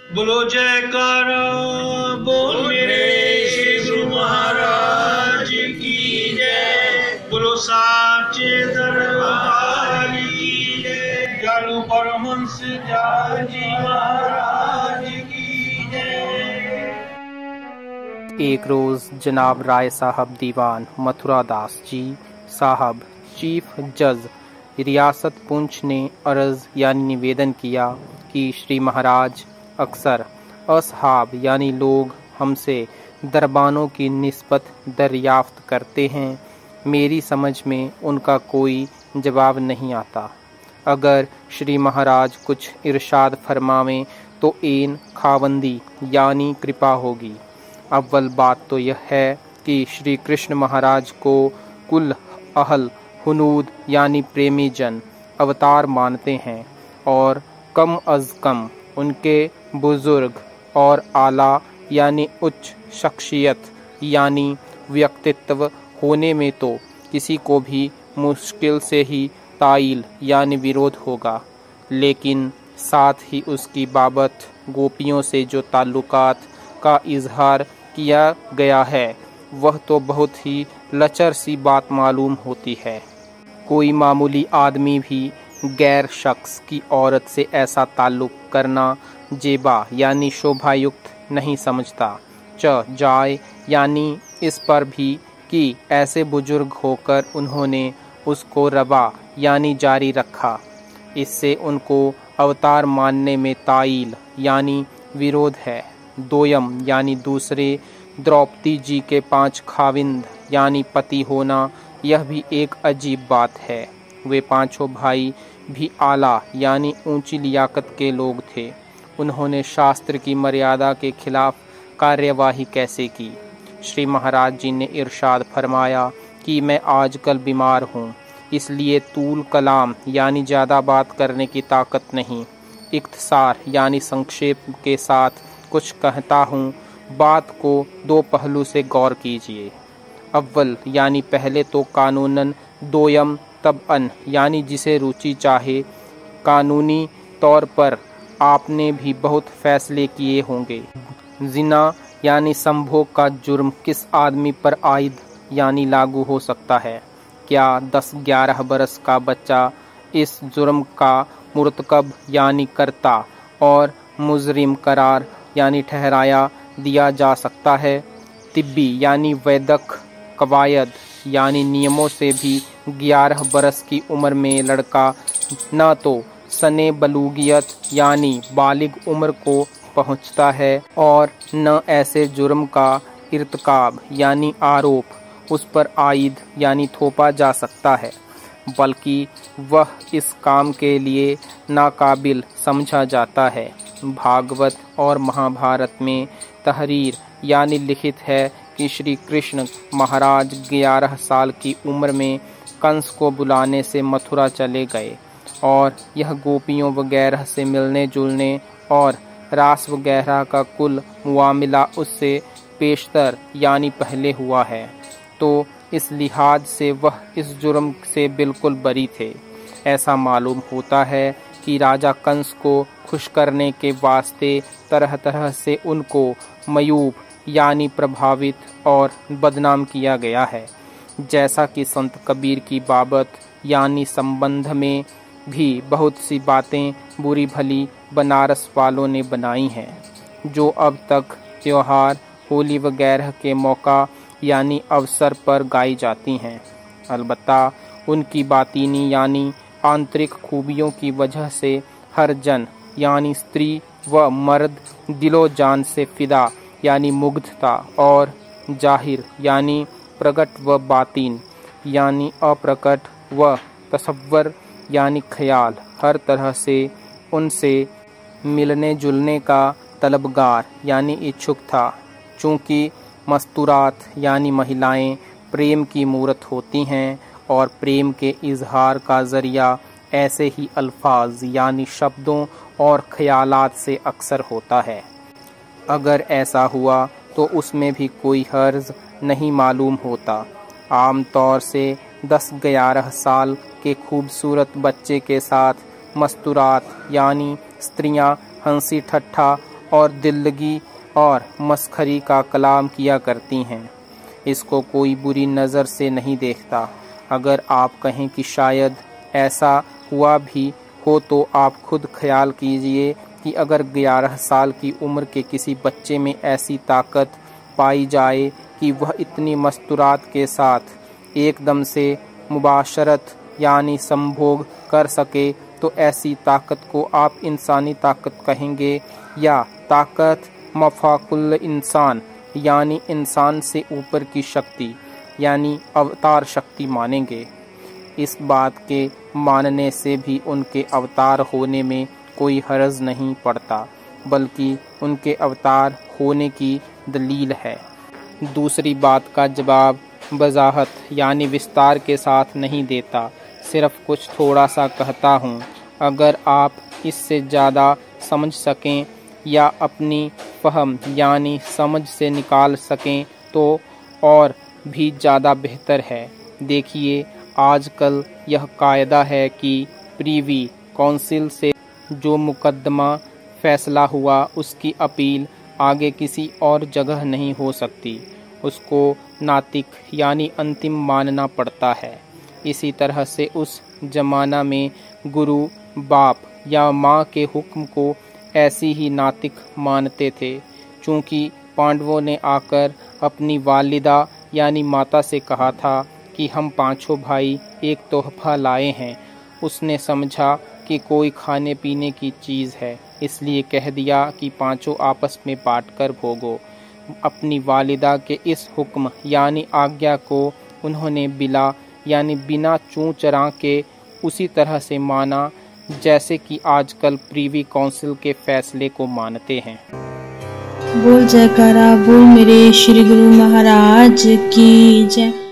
बोलो जयकारा बोल मेरे श्री गुरु महाराज की जय। बोलो साचे दरबार की जय। जालू परमहंस जाजी महाराज की जय। एक रोज जनाब राय साहब दीवान मथुरा दास जी साहब चीफ जज रियासत पुंछ ने अर्ज यानी निवेदन किया कि श्री महाराज अक्सर असहाब यानी लोग हमसे दरबानों की निस्बत दरियाफ्त करते हैं। मेरी समझ में उनका कोई जवाब नहीं आता। अगर श्री महाराज कुछ इरशाद फरमावें तो एन खावंदी यानी कृपा होगी। अव्वल बात तो यह है कि श्री कृष्ण महाराज को कुल अहल हुनूद यानी प्रेमी जन अवतार मानते हैं और कम अज कम उनके बुजुर्ग और आला यानी उच्च शख्सियत यानी व्यक्तित्व होने में तो किसी को भी मुश्किल से ही ताइल यानी विरोध होगा, लेकिन साथ ही उसकी बाबत गोपियों से जो ताल्लुकात का इजहार किया गया है वह तो बहुत ही लचर सी बात मालूम होती है। कोई मामूली आदमी भी गैर शख्स की औरत से ऐसा ताल्लुक करना जेबा यानी शोभायुक्त नहीं समझता। जाए यानी इस पर भी कि ऐसे बुजुर्ग होकर उन्होंने उसको रवा यानी जारी रखा। इससे उनको अवतार मानने में ताइल यानी विरोध है। दोयम यानी दूसरे द्रौपदी जी के 5 खाविंद यानी पति होना यह भी एक अजीब बात है। वे पांचों भाई भी आला यानी ऊंची लियाकत के लोग थे। उन्होंने शास्त्र की मर्यादा के खिलाफ कार्यवाही कैसे की? श्री महाराज जी ने इरशाद फरमाया कि मैं आजकल बीमार हूँ, इसलिए तूल कलाम यानी ज़्यादा बात करने की ताकत नहीं। इख्तिसार यानी संक्षेप के साथ कुछ कहता हूँ। बात को 2 पहलू से गौर कीजिए। अव्वल यानी पहले तो कानूनन, दोयम तब अन यानी जिसे रुचि चाहे। कानूनी तौर पर आपने भी बहुत फैसले किए होंगे। जिना यानी संभोग का जुर्म किस आदमी पर आयद यानी लागू हो सकता है? क्या 10-11 बरस का बच्चा इस जुर्म का मुर्तकब यानी करता और मुजरिम करार यानी ठहराया दिया जा सकता है? तिब्बी यानी वैदक कवायद यानी नियमों से भी 11 बरस की उम्र में लड़का न तो सने बलूगियत यानी बालिग उम्र को पहुंचता है और न ऐसे जुर्म का इर्तिकाब यानी आरोप उस पर आयद यानी थोपा जा सकता है, बल्कि वह इस काम के लिए नाकाबिल समझा जाता है। भागवत और महाभारत में तहरीर यानी लिखित है कि श्री कृष्ण महाराज 11 साल की उम्र में कंस को बुलाने से मथुरा चले गए और यह गोपियों वगैरह से मिलने जुलने और रास वगैरह का कुल मुआमिला उससे पेशतर यानी पहले हुआ है। तो इस लिहाज से वह इस जुर्म से बिल्कुल बरी थे। ऐसा मालूम होता है कि राजा कंस को खुश करने के वास्ते तरह तरह से उनको मयूब यानी प्रभावित और बदनाम किया गया है। जैसा कि संत कबीर की बाबत यानी संबंध में भी बहुत सी बातें बुरी भली बनारस वालों ने बनाई हैं, जो अब तक त्योहार होली वगैरह के मौका यानी अवसर पर गाई जाती हैं। अलबत्ता उनकी बातीनी यानी आंतरिक खूबियों की वजह से हर जन यानी स्त्री व मर्द दिलो जान से फिदा यानी मुग्धता और जाहिर यानी प्रकट व बातीन यानी अप्रकट व तसव्वर यानी ख्याल हर तरह से उनसे मिलने जुलने का तलबगार यानी इच्छुक था। चूँकि मस्तूरात यानी महिलाएं प्रेम की मूरत होती हैं और प्रेम के इजहार का ज़रिया ऐसे ही अल्फाज यानी शब्दों और ख्यालात से अक्सर होता है। अगर ऐसा हुआ तो उसमें भी कोई हर्ज नहीं मालूम होता। आम तौर से 10-11 साल के खूबसूरत बच्चे के साथ मस्तूरात यानी स्त्रियां हंसी ठट्ठा और दिल्लगी और मस्खरी का कलाम किया करती हैं। इसको कोई बुरी नज़र से नहीं देखता। अगर आप कहें कि शायद ऐसा हुआ भी हो तो आप खुद ख्याल कीजिए कि अगर 11 साल की उम्र के किसी बच्चे में ऐसी ताकत पाई जाए कि वह इतनी मस्तूरात के साथ एकदम से मुबाशरत यानी संभोग कर सके, तो ऐसी ताकत को आप इंसानी ताकत कहेंगे या ताकत मफाकुल इंसान यानी इंसान से ऊपर की शक्ति यानी अवतार शक्ति मानेंगे। इस बात के मानने से भी उनके अवतार होने में कोई हर्ज नहीं पड़ता, बल्कि उनके अवतार होने की दलील है। दूसरी बात का जवाब वजाहत यानी विस्तार के साथ नहीं देता, सिर्फ कुछ थोड़ा सा कहता हूँ। अगर आप इससे ज़्यादा समझ सकें या अपनी फहम यानी समझ से निकाल सकें तो और भी ज़्यादा बेहतर है। देखिए, आजकल यह कायदा है कि प्रीवी काउंसिल से जो मुकदमा फैसला हुआ उसकी अपील आगे किसी और जगह नहीं हो सकती, उसको नातिक यानी अंतिम मानना पड़ता है। इसी तरह से उस जमाना में गुरु बाप या माँ के हुक्म को ऐसी ही नातिक मानते थे। चूँकि पांडवों ने आकर अपनी वालिदा यानी माता से कहा था कि हम पांचों भाई एक तोहफा लाए हैं, उसने समझा कि कोई खाने पीने की चीज़ है, इसलिए कह दिया कि पांचों आपस में बांटकर भोगो। अपनी वालिदा के इस हुक्म यानी आज्ञा को उन्होंने बिला यानी बिना चूँ चरां के उसी तरह से माना जैसे कि आजकल प्रीवी काउंसिल के फैसले को मानते हैं। बोल जयकारा बोल मेरे श्री गुरु महाराज की जय।